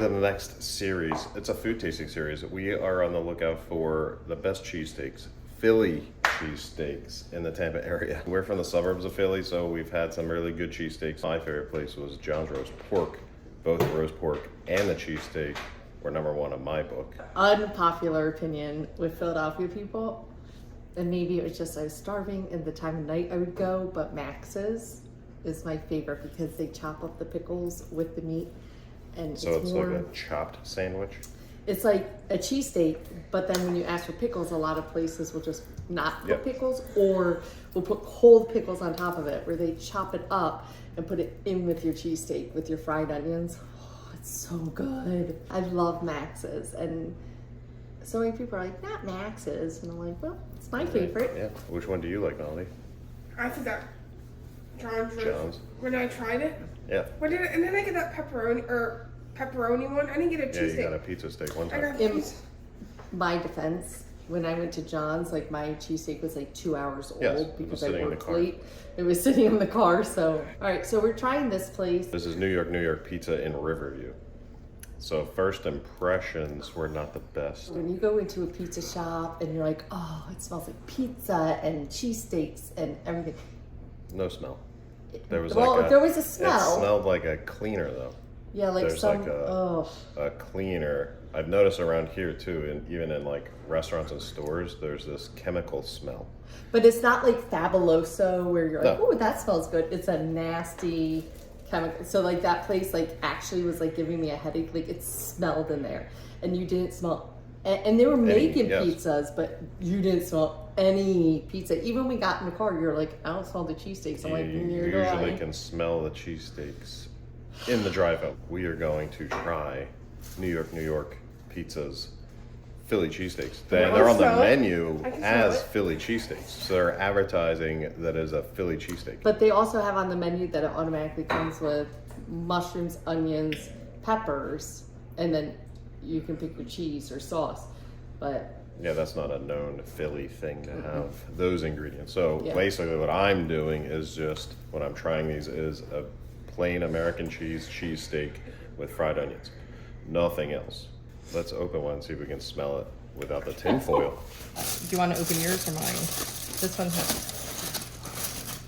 to the next series. It's a food tasting series. We are on the lookout for the best cheesesteaks, Philly cheesesteaks in the Tampa area. We're from the suburbs of Philly, so we've had some really good cheesesteaks. My favorite place was John's Roast Pork. Both the roast pork and the cheesesteak were #1 in my book. Unpopular opinion with Philadelphia people, and maybe it was just I was starving and the time of night I would go, but Max's is my favorite because they chop up the pickles with the meat. And So it's like a chopped sandwich? It's like a cheesesteak, but then when you ask for pickles, a lot of places will just not put pickles, or will put cold pickles on top of it, where they chop it up and put it in with your cheesesteak with your fried onions. Oh, it's so good. I love Max's, and so many people are like, not Max's, and I'm like, well, it's my favorite. Yeah. Which one do you like, Melody? I forgot. John's. When I tried it. Yeah. And then I get that pepperoni one. I didn't get a cheesesteak. Yeah, you got a pizza steak one time. In my defense, when I went to John's, like my cheesesteak was like 2 hours old because I worked late. It was sitting in the car. So, all right, so we're trying this place. This is New York Pizza in Riverview. So first impressions were not the best. When you go into a pizza shop and you're like, oh, it smells like pizza and cheesesteaks and everything. No smell. There was there was a smell. It smelled like a cleaner though. Yeah, like There's some, a cleaner. I've noticed around here too, and even in like restaurants and stores, there's this chemical smell. But it's not like Fabuloso where you're like, No. oh, that smells good. It's a nasty chemical. So like that place like actually was like giving me a headache. Like it smelled in there, and you didn't smell. And they were making pizzas, but you didn't smell any pizza. Even when we got in the car, you're like, I don't smell the cheesesteaks. I'm like, You usually can smell the cheesesteaks in the drive-up. We are going to try New York Pizza's Philly cheesesteaks. They're on the menu as Philly cheesesteaks. So they're advertising that as a Philly cheesesteak. But they also have on the menu that it automatically comes with mushrooms, onions, peppers, and then you can pick your cheese or sauce. But yeah, that's not a known Philly thing to have those ingredients. So basically what I'm doing is just, when I'm trying these, is a plain American cheesesteak with fried onions. Nothing else. Let's open one and see if we can smell it without the tin foil. do you want to open yours or mine? This one's not.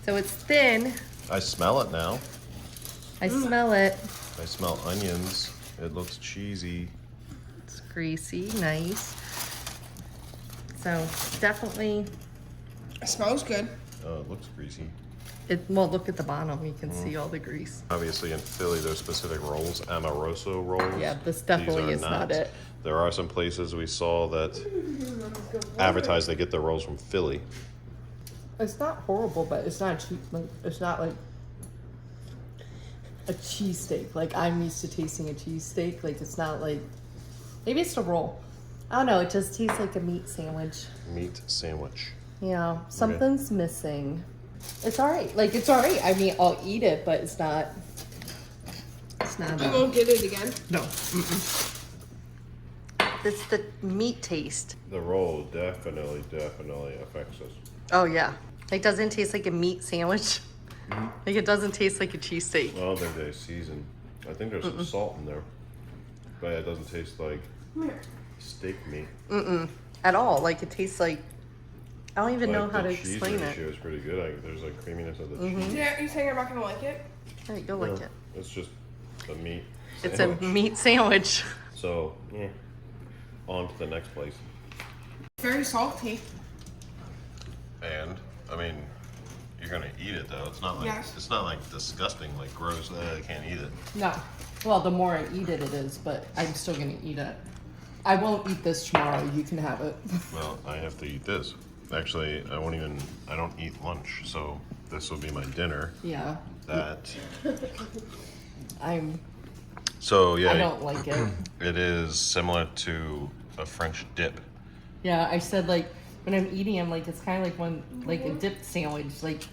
So it's thin. I smell it now. I smell it. I smell onions. It looks cheesy. It's greasy, nice. So definitely. It smells good. Oh, it looks greasy. Well, look at the bottom. You can see all the grease. Obviously in Philly, there's specific rolls, Amoroso rolls. Yeah, this definitely is not it. There are some places we saw that advertise they get their rolls from Philly. It's not horrible, but it's not cheap. Like, it's not like a cheesesteak. Like I'm used to tasting a cheesesteak. Like it's not like, maybe it's the roll. I don't know. It just tastes like a meat sandwich. Meat sandwich. Yeah, something's missing. It's all right. Like it's all right. I mean, I'll eat it, but it's not. It's not. You won't get it again? No. It's the meat taste. The roll definitely affects us. Oh yeah. It doesn't taste like a meat sandwich. Like it doesn't taste like a cheesesteak. I don't think they season. I think there's some salt in there, but it doesn't taste like steak meat. At all. Like it tastes like, I don't even know Like how the to cheese explain ratio it. is pretty good. There's like creaminess of the cheese. Yeah, you're saying I'm not gonna like it? All right, you'll like it. It's just a meat It's sandwich. a meat sandwich. So, on to the next place. Very salty. And I mean, you're gonna eat it though. It's not like it's not like disgusting, like gross. I can't eat it. No. Well, the more I eat it, it is, but I'm still gonna eat it. I won't eat this tomorrow. You can have it. Well, I have to eat this. Actually, I don't eat lunch, so this will be my dinner. Yeah. So yeah. I don't like it. It is similar to a French dip. Yeah, I said like when I'm eating, I'm like it's kind of like a dip sandwich. Like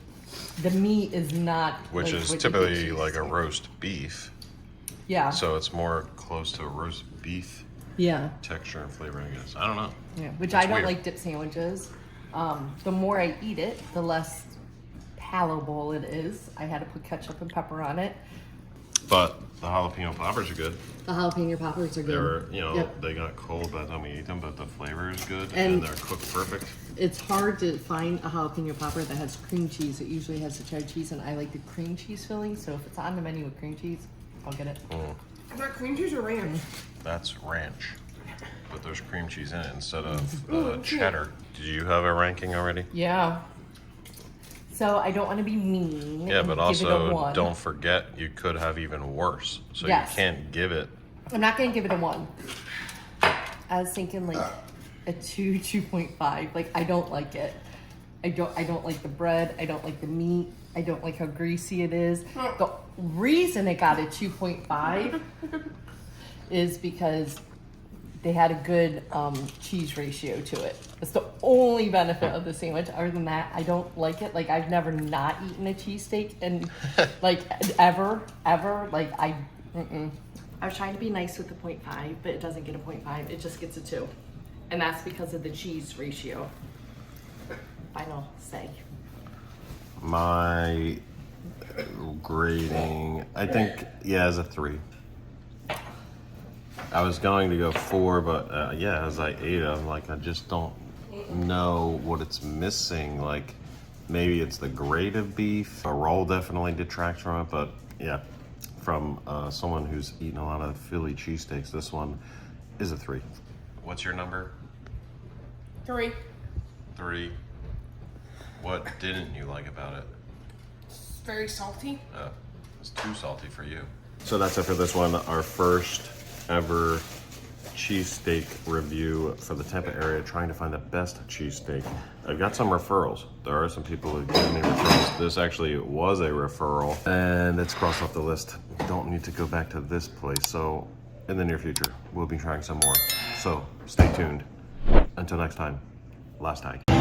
the meat is not. Which like is what you typically get like a cheesesteak. roast beef. Yeah. So it's more close to a roast beef Yeah. texture and flavor, I guess. I don't know. Yeah. Which It's I don't weird. like dip sandwiches. The more I eat it, the less palatable it is. I had to put ketchup and pepper on it. But the jalapeno poppers are good. The jalapeno poppers are good. They're, you know, Yep. they got cold by the time we eat them, but the flavor is good And- and they're cooked perfect. It's hard to find a jalapeno popper that has cream cheese. It usually has the cheddar cheese, and I like the cream cheese filling. So if it's on the menu with cream cheese, I'll get it. Is that cream cheese or ranch? That's ranch, but there's cream cheese in it instead of cheddar. Did you have a ranking already? Yeah. So I don't want to be mean. Yeah, and but give it a also 1. don't forget you could have even worse. So Yes. you can't give it. I'm not gonna give it a 1. I was thinking like a 2, 2.5. Like I don't like it. I don't like the bread. I don't like the meat. I don't like how greasy it is. The reason it got a 2.5 is because they had a good cheese ratio to it. It's the only benefit of the sandwich. Other than that, I don't like it. Like I've never not eaten a cheesesteak and like ever. Like I was trying to be nice with the 0.5, but it doesn't get a 0.5. It just gets a 2. And that's because of the cheese ratio. Final say. My grading, I think, yeah, is a 3. I was going to go 4, but yeah, as I ate it, I'm like, I just don't know what it's missing. Like, maybe it's the grade of beef. A roll definitely detracts from it, but yeah, from someone who's eaten a lot of Philly cheesesteaks, this one is a 3. What's your number? 3. 3. What didn't you like about it? It's very salty. It's too salty for you. So that's it for this one. Our first ever cheesesteak review for the Tampa area, trying to find the best cheesesteak. I've got some referrals. There are some people who gave me referrals. This actually was a referral, and it's crossed off the list. Don't need to go back to this place. So in the near future, we'll be trying some more. So stay tuned. Until next time, last tag.